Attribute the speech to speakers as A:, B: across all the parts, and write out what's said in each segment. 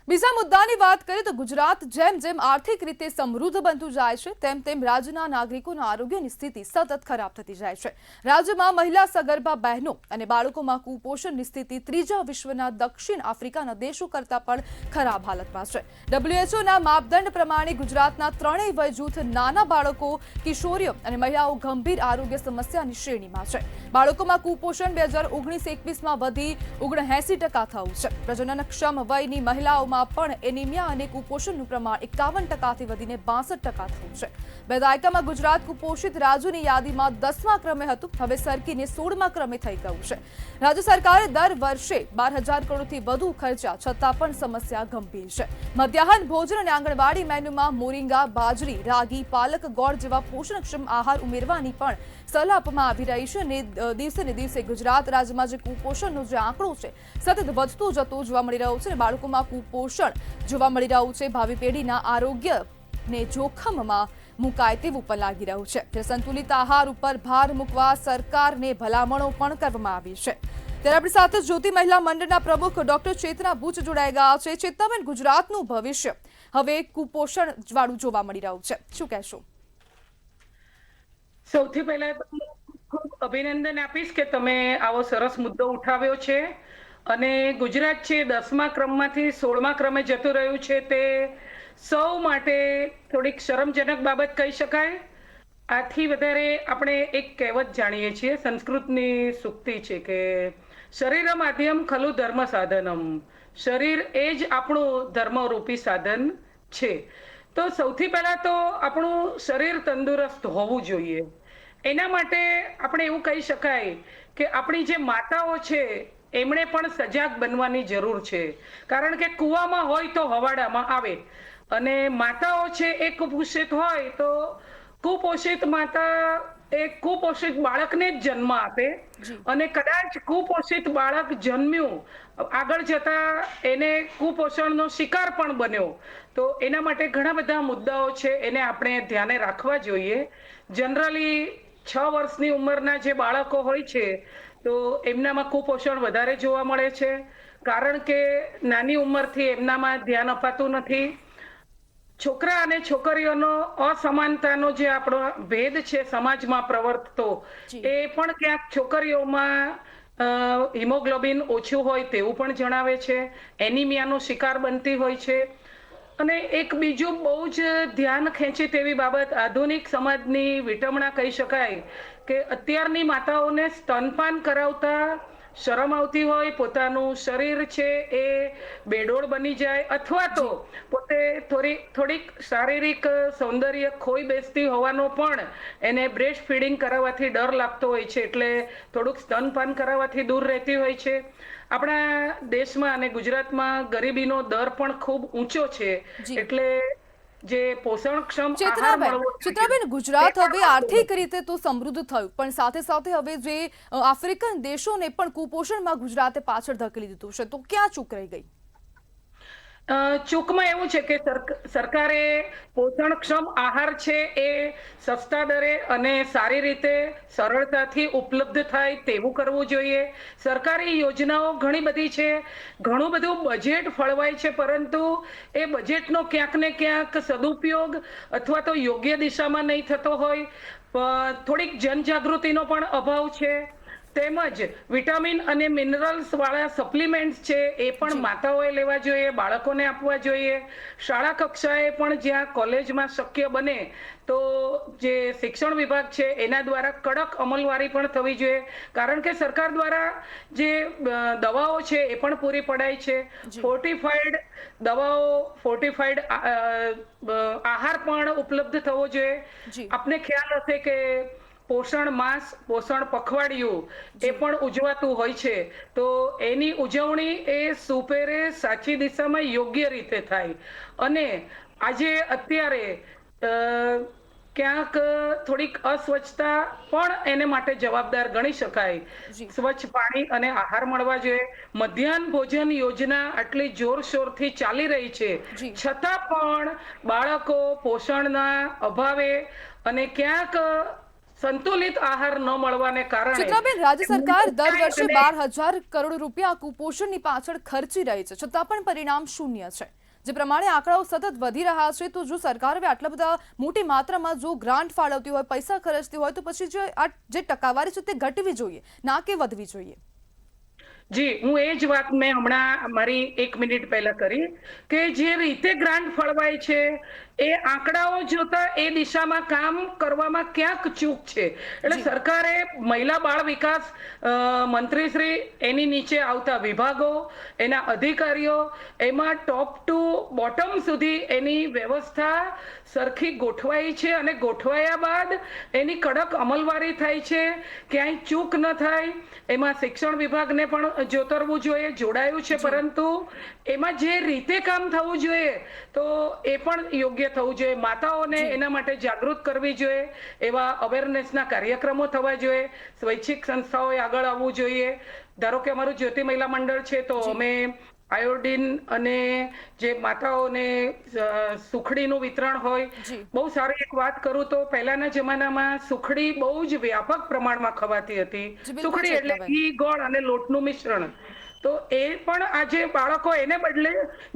A: બીજા મુદ્દાની વાત કરીએ તો ગુજરાત જેમ જેમ આર્થિક રીતે સમૃદ્ધ બનતું જાય છે તેમ તેમ રાજ્યના નાગરિકોના આરોગ્યની સ્થિતિ સતત ખરાબ થતી જાય છે। રાજ્યમાં મહિલા સગર્ભા બહેનો અને બાળકોમાં કુપોષણની સ્થિતિ ત્રીજા વિશ્વના દક્ષિણ આફ્રિકાના દેશો કરતાં પણ ખરાબ હાલતમાં છે। WHOના માપદંડ પ્રમાણે ગુજરાતના ત્રણેય વય જૂથ નાના બાળકો, કિશોરીઓ અને મહિલાઓ ગંભીર આરોગ્ય સમસ્યાની શ્રેણીમાં છે। બાળકોમાં કુપોષણ 2019-21માં વધી 79% થયું છે। પ્રજનનક્ષમ વયની મહિલાઓમાં પણ એનિમિયા અને કુપોષણનું પ્રમાણ 51%થી વધીને 62% થયું છે। બે દાયકામાં ગુજરાત કુપોષિત રાજ્યોની યાદીમાં 10મા ક્રમે હતું, હવે સરકીને 16મા ક્રમે થઈ ગયું છે। રાજ્ય સરકારે દર વર્ષે 12,000 કરોડથી વધુ ખર્ચ્યા છતાં પણ સમસ્યા ગંભીર છે। મધ્યાહન ભોજન અને આંગણવાડી મેન્યુમાં મોરિંગા, બાજરી, રાગી, પાલક, ગોળ જેવા પોષણક્ષમ આહાર ઉમેરવાની પણ સલાહ આપવામાં આવી રહી છે અને દિવસે ને દિવસે ગુજરાત રાજ્યમાં જે કુપોષણનો જે આંકડો છે સતત વધતો જતો જોવા મળી રહ્યો છે અને બાળકોમાં કુપોષણ જોવા મળી રહ્યું છે। ભાવિ પેઢીના આરોગ્યને જોખમમાં મુકાય તેવું પણ લાગી રહ્યું છે। ત્યારે સંતુલિત આહાર ઉપર ભાર મૂકવા સરકારને ભલામણો પણ કરવામાં આવી છે। ત્યારે આપણી સાથે જ્યોતિ મહિલા મંડળના પ્રમુખ ડોક્ટર ચેતના બુચ જોડાઈ ગયા છે। ચેતનાબેન, ગુજરાતનું ભવિષ્ય હવે કુપોષણ વાળું જોવા મળી રહ્યું છે, શું કહેશો?
B: સૌથી પહેલા તો ખૂબ અભિનંદન આપીશ કે તમે આવો સરસ મુદ્દો ઉઠાવ્યો છે અને ગુજરાત છે 10મા ક્રમમાંથી 16મા ક્રમે જતું રહ્યું છે તે સૌ માટે થોડીક શરમજનક બાબત કહી શકાય। આથી વધારે આપણે એક કહેવત જાણીએ છીએ, સંસ્કૃતની સૂક્તિ છે કે શરીર માધ્યમ ખલુ ધર્મ સાધનમ, શરીર એ જ આપણું ધર્મરૂપી સાધન છે। તો સૌથી પહેલા તો આપણું શરીર તંદુરસ્ત હોવું જોઈએ। એના માટે આપણે એવું કહી શકાય કે આપણી જે માતાઓ છે એમણે પણ સજાગ બનવાની જરૂર છે, કારણ કે કૂવામાં હોય તો હવાડામાં આવે અને માતાઓ છે એ કુપોષિત હોય તો કુપોષિત માતા એ કુપોષિત બાળકને જ જન્મ આપે અને કદાચ કુપોષિત બાળક જન્મ્યું, આગળ જતા એને કુપોષણનો શિકાર પણ બન્યો તો એના માટે ઘણા બધા મુદ્દાઓ છે એને આપણે ધ્યાને રાખવા જોઈએ। જનરલી 6 વર્ષની ઉંમરના જે બાળકો હોય છે તો એમનામાં કુપોષણ વધારે જોવા મળે છે, કારણ કે નાની ઉંમરથી એમનામાં ધ્યાન અપાતું નથી। છોકરા અને છોકરીઓનો અસમાનતાનો જે આપણો ભેદ છે સમાજમાં પ્રવર્તતો, એ પણ ક્યાંક છોકરીઓમાં હિમોગ્લોબિન ઓછું હોય તેવું પણ જણાવે છે, એનિમિયાનો શિકાર બનતી હોય છે। અને એક બીજું બહુ જ ધ્યાન ખેંચે તેવી બાબત આધુનિક સમાજની વિટમણા કહી શકાય કે અત્યારની માતાઓને સ્તનપાન કરાવતા શરમ આવતી હોય, પોતાનું શરીર છે એ બેડોળ બની જાય અથવા તો પોતે થોડીક શારીરિક સૌંદર્ય ખોઈ બેસતી હોવાનો પણ એને બ્રેસ્ટ ફીડિંગ કરાવવાથી ડર લાગતો હોય છે, એટલે થોડુંક સ્તનપાન કરાવવાથી દૂર રહેતી હોય છે। આપણા દેશમાં અને ગુજરાતમાં ગરીબીનો દર પણ ખૂબ ઊંચો છે, એટલે જે પોષણક્ષમ આહાર મળવો
A: ચિત્રાબેન, ગુજરાત હવે આર્થિક રીતે તો સમૃદ્ધ થયું પણ સાથે સાથે હવે જે આફ્રિકન દેશોને પણ કુપોષણમાં ગુજરાતે પાછળ ધકેલી દીધું છે, તો ક્યાં ચૂક રહી ગઈ?
B: ચૂકમાં એવું છે કે સરકારે પોષણક્ષમ આહાર છે એ સસ્તા દરે અને સારી રીતે સરળતાથી ઉપલબ્ધ થાય તેવું કરવું જોઈએ। સરકારી યોજનાઓ ઘણી બધી છે, ઘણું બધું બજેટ ફળવાય છે, પરંતુ એ બજેટનો ક્યાંક ને ક્યાંક સદુપયોગ અથવા તો યોગ્ય દિશામાં નહીં થતો હોય, થોડીક જનજાગૃતિનો પણ અભાવ છે। તેમજ વિટામિન અને મિનરલ્સ વાળા સપ્લિમેન્ટ્સ છે એ પણ માતાઓએ લેવા જોઈએ, બાળકોને આપવા જોઈએ। શાળા કક્ષાએ પણ જ્યાં કોલેજમાં શક્ય બને તો જે શિક્ષણ વિભાગ છે એના દ્વારા કડક અમલવારી પણ થવી જોઈએ, કારણ કે સરકાર દ્વારા જે દવાઓ છે એ પણ પૂરી પડાય છે। ફોર્ટિફાઈડ દવાઓ, ફોર્ટિફાઈડ આહાર પણ ઉપલબ્ધ થવો જોઈએ। આપને ખ્યાલ હશે કે પોષણ માસ, પોષણ પખવાડિયું એ પણ ઉજવાતું હોય છે, તો એની ઉજવણી એ સુપેરે સાચી દિશામાં યોગ્ય રીતે થાય। અને આજે અત્યારે ક્યાંક થોડીક અસ્વચ્છતા પણ એને માટે જવાબદાર ગણી શકાય। સ્વચ્છ પાણી અને આહાર મળવા જોઈએ। મધ્યાહન ભોજન યોજના આટલી જોરશોરથી ચાલી રહી છે, છતાં પણ બાળકો પોષણના અભાવે અને ક્યાંક સંતુલિત આહાર ન મળવાને કારણે
A: ચિત્રાબેન, રાજ્ય સરકાર દર વર્ષે
B: અને
A: 12,000 કરોડ રૂપિયા કુપોષણની પાછળ ખર્ચી રહી છે, છતાં પણ પરિણામ શૂન્ય છે. જે પ્રમાણે આંકડાઓ સતત વધી રહ્યા છે, તો જો સરકાર હવે આટલા બધા મોટી માત્રામાં જો ગ્રાન્ટ ફાળવતી હોય, પૈસા ખર્ચતી હોય, તો પછી જે ટકાવારી છે તે ઘટવી જોઈએ, ના કે વધવી જોઈએ.
B: જી, હું એ જ વાત મેં હમણાં મારી 1 મિનિટ પહેલા કરી કે જે રીતે ગ્રાન્ટ ફળવાય છે એ આંકડાઓ જોતા એ દિશામાં કામ કરવામાં ક્યાંક ચૂક છે. એટલે સરકારે મહિલા બાળ વિકાસ મંત્રીશ્રી, એની નીચે આવતા વિભાગો, એના અધિકારીઓ, એમાં ટોપ ટુ બોટમ સુધી એની વ્યવસ્થા સરખી ગોઠવાઈ છે અને ગોઠવાયા બાદ એની કડક અમલવારી થાય છે, ક્યાંય ચૂક ન થાય. એમાં શિક્ષણ વિભાગને પણ જોતરવું જોઈએ, જોડાયું છે, પરંતુ એમાં જે રીતે કામ થવું જોઈએ તો એ પણ યોગ્ય થવું જોઈએ. માતાઓને એના માટે જાગૃત કરવી જોઈએ, એવા અવેરનેસના કાર્યક્રમો થવા જોઈએ, સ્વૈચ્છિક સંસ્થાઓએ આગળ આવવું જોઈએ. ધારો કે અમારું જ્યોતિ મહિલા મંડળ છે, તો અમે આયોડિન અને જે માતાઓને સુખડીનું વિતરણ હોય. બહુ સારી એક વાત કરું તો પહેલાના જમાનામાં સુખડી બહુ જ વ્યાપક પ્રમાણમાં ખવાતી હતી. સુખડી એટલે ઘી, ગોળ અને લોટનું મિશ્રણ. તો એ પણ આજે બાળકો એને બદલે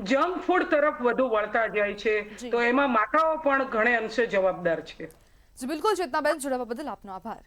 B: જંક ફૂડ તરફ વધુ વળતા જાય છે, તો એમાં માતાઓ પણ ઘણે અંશે જવાબદાર છે.
A: જી બિલકુલ, ચેતનાબેન, જોડાવા બદલ આપનો આભાર.